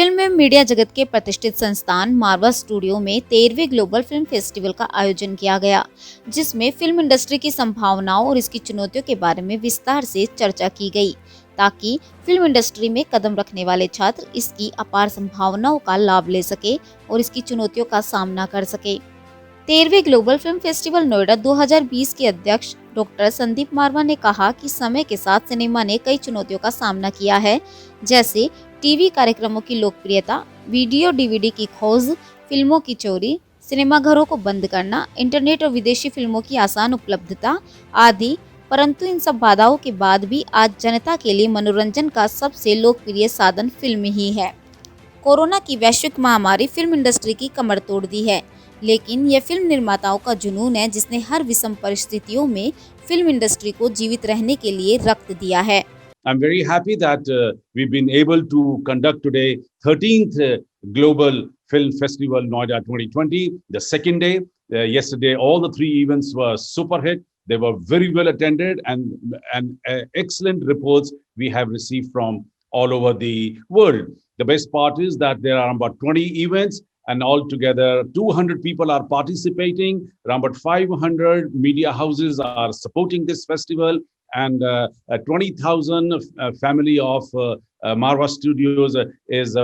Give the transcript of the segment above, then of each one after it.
Film में media जगत के प्रतिष्ठित संस्थान मार्वा स्टूडियो में 13वें ग्लोबल फिल्म फेस्टिवल का आयोजन किया गया, जिसमें फिल्म इंडस्ट्री की संभावनाओं और इसकी चुनौतियों के बारे में विस्तार से चर्चा की गई, ताकि फिल्म इंडस्ट्री में कदम रखने वाले छात्र इसकी अपार संभावनाओं का लाभ ले सके और इसकी चुनौतियों का सामना कर सके। 13वें ग्लोबल फिल्म फेस्टिवल नोएडा 2020 के अध्यक्ष डॉक्टर संदीप मारवा ने कहा कि समय के साथ सिनेमा ने कई चुनौतियों का सामना किया है, जैसे टीवी कार्यक्रमों की लोकप्रियता, वीडियो डीवीडी की खोज, फिल्मों की चोरी, सिनेमाघरों को बंद करना, इंटरनेट और विदेशी फिल्मों की आसान उपलब्धता आदि। परंतु इन सब बाधाओं के बाद भी आज जनता के लिए मनोरंजन का सबसे लोकप्रिय साधन फिल्म ही है। कोरोना की वैश्विक महामारी फिल्म इंडस्ट्री की कमर तोड़ दी है, लेकिन यह फिल्म निर्माताओं का जुनून है जिसने हर विषम परिस्थितियों में फिल्म इंडस्ट्री को जीवित रहने के लिए रक्त दिया है। I'm very happy that we've been able to conduct today 13th Global Film Festival Noida 2020, the second day. Yesterday, all the three events were super hit. They were very well attended and excellent reports we have received from all over the world. The best part is that there are about 20 events and altogether 200 people are participating. Around about 500 media houses are supporting this festival. And 20,000 family of Marva Studios is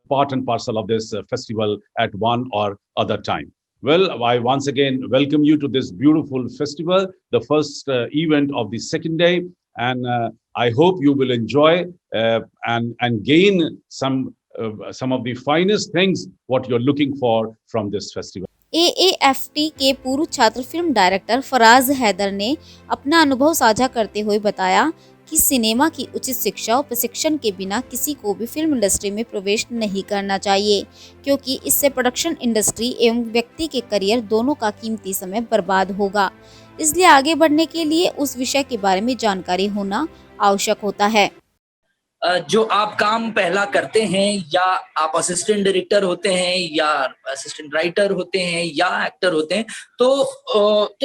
part and parcel of this festival at one or other time. Well, I once again welcome you to this beautiful festival, the first event of the second day, and I hope you will enjoy and gain some of the finest things what you're looking for from this festival. AAFT के पूर्व छात्र film director Faraz Haider ने अपना अनुभव साझा करते हुए बताया कि सिनेमा की उचित शिक्षा और प्रशिक्षण के बिना किसी को भी फिल्म इंडस्ट्री में प्रवेश नहीं करना चाहिए, क्योंकि इससे प्रोडक्शन इंडस्ट्री एवं व्यक्ति के करियर दोनों का कीमती समय बर्बाद होगा। इसलिए आगे बढ़ने के लिए उस विषय के बारे में जानकारी होना आवश्यक होता है। जो आप काम पहला करते हैं, या आप असिस्टेंट डायरेक्टर होते हैं या असिस्टेंट राइटर होते हैं या एक्टर होते हैं, तो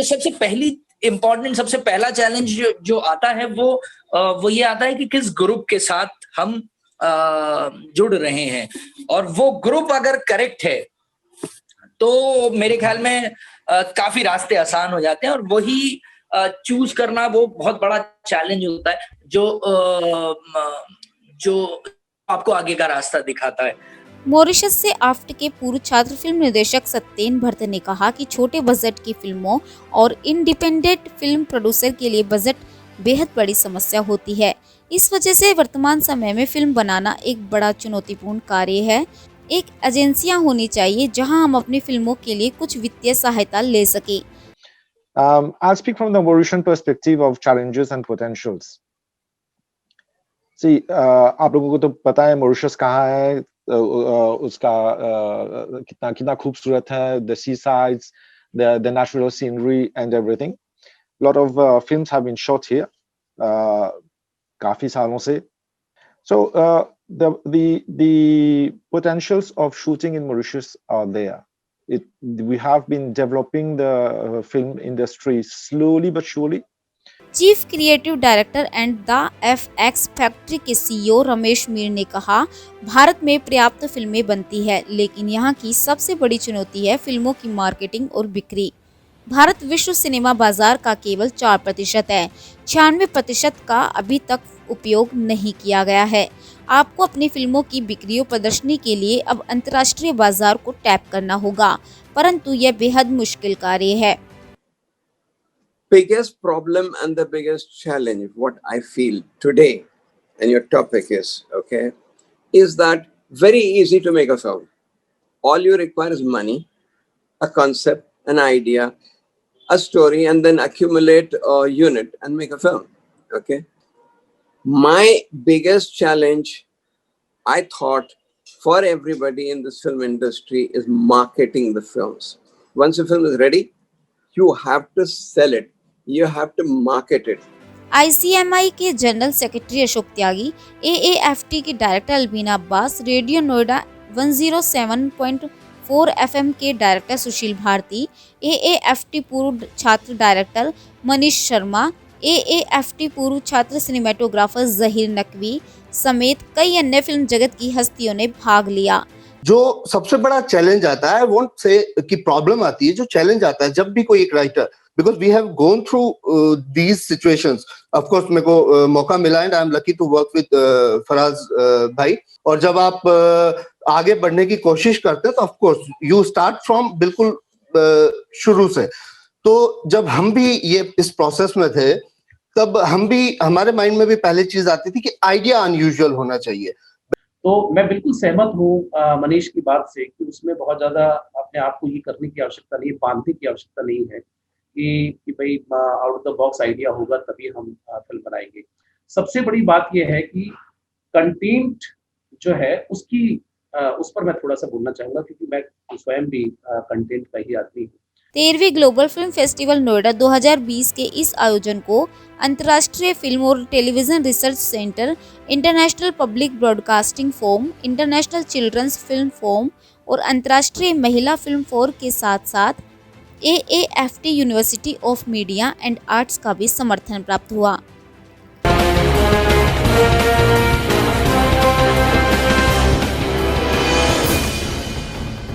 सबसे पहली इम्पोर्टेंट सबसे पहला चैलेंज जो आता है वो ये आता है कि किस ग्रुप के साथ हम जुड़ रहे हैं, और वो ग्रुप अगर करेक्ट है तो मेरे ख्याल में काफी रास्ते आसान हो जाते हैं, और वही चूज करना वो बहुत बड़ा चैलेंज होता है जो आपको आगे का रास्ता दिखाता है। मॉरिशस से आफ्ट के पूर्व छात्र फिल्म निर्देशक सत्येन भट्ट ने कहा कि छोटे बजट की फिल्मों और इंडिपेंडेंट फिल्म प्रोड्यूसर के लिए बजट बेहद बड़ी समस्या होती है। इस वजह से वर्तमान समय में फिल्म बनाना एक बड़ा चुनौतीपूर्ण कार्य है। एक एजेंसियां होनी चाहिए जहां हम अपनी फिल्मों के लिए कुछ वित्तीय सहायता ले सके। I'll speak from the Mauritian perspective of challenges and potentials. आप लोगों को तो पता है मॉरिशस कहाँ है, उसका कितना खूबसूरत है, the seasides, the natural scenery and everything. Lot of films have been shot here, काफी सालों से. So the potentials of shooting in Mauritius are there. We have been developing the film industry slowly but surely. Chief creative director and the FX factory के CEO Ramesh Mir ने कहा, भारत में पर्याप्त फिल्में बनती है, लेकिन यहाँ की सबसे बड़ी चुनौती है फिल्मों की मार्केटिंग और बिक्री। भारत विश्व सिनेमा बाजार का केवल 4% है, 96% का अभी तक उपयोग नहीं किया गया है। आपको अपनी फिल्मों की बिक्री और प्रदर्शनी के लिए अब अंतर्राष्ट्रीय बाजार को टैप करना होगा, परंतु यह बेहद मुश्किल कार्य है। Biggest problem and the biggest challenge, what I feel today, and your topic is that very easy to make a film. All you require is money, a concept, an idea, a story, and then accumulate a unit and make a film. My biggest challenge, I thought, for everybody in this film industry is marketing the films. Once a film is ready, you have to sell it. You have to market it. ICMI के general secretary Ashok Tyagi, AAFT के director Albina Abbas, radio Noida 107.4 FM के director Sushil Bharti, AAFT पूर्व छात्र director Manish Sharma, AAFT पूर्व छात्र cinematographer Zaheer Naqvi, समेत कई अन्य फिल्म जगत की हस्तियों ने भाग लिया। जो सबसे बड़ा चैलेंज आता है, वोंट से कि प्रॉब्लम आती है, जो चैलेंज आता है जब भी कोई एक writer, because we have gone through these situations. Of course मेरे को मौका मिला and I am lucky to work with Faraz भाई। और जब आप आगे बढ़ने की कोशिश करते हैं तो of course you start from बिल्कुल शुरू से। तो जब हम भी ये इस प्रोसेस में थे, तब हमारे माइंड में भी पहले चीज आती थी कि आइडिया अनयूजुअल होना चाहिए। तो मैं बिल्कुल सहमत हूँ मनीष की बात से कि उसमें बहुत ज्यादा अपने आप को ये करने की आवश्यकता नहीं है, बांधने की आवश्यकता नहीं है कि भाई out of the box idea होगा तभी हम फिल्म बनाएंगे। सबसे बड़ी बात यह है कि कंटेंट जो है उस पर मैं थोड़ा सा बोलना चाहूंगा, क्योंकि मैं स्वयं भी कंटेंट का ही आदमी हूँ। 13वीं ग्लोबल फिल्म फेस्टिवल नोएडा 2020 के इस आयोजन को अंतर्राष्ट्रीय फिल्म और television research centre, international public broadcasting forum, international children's film forum और अंतर्राष्ट्रीय महिला फिल्म फोरम के साथ साथ AAFT university of media and arts का भी समर्थन प्राप्त हुआ।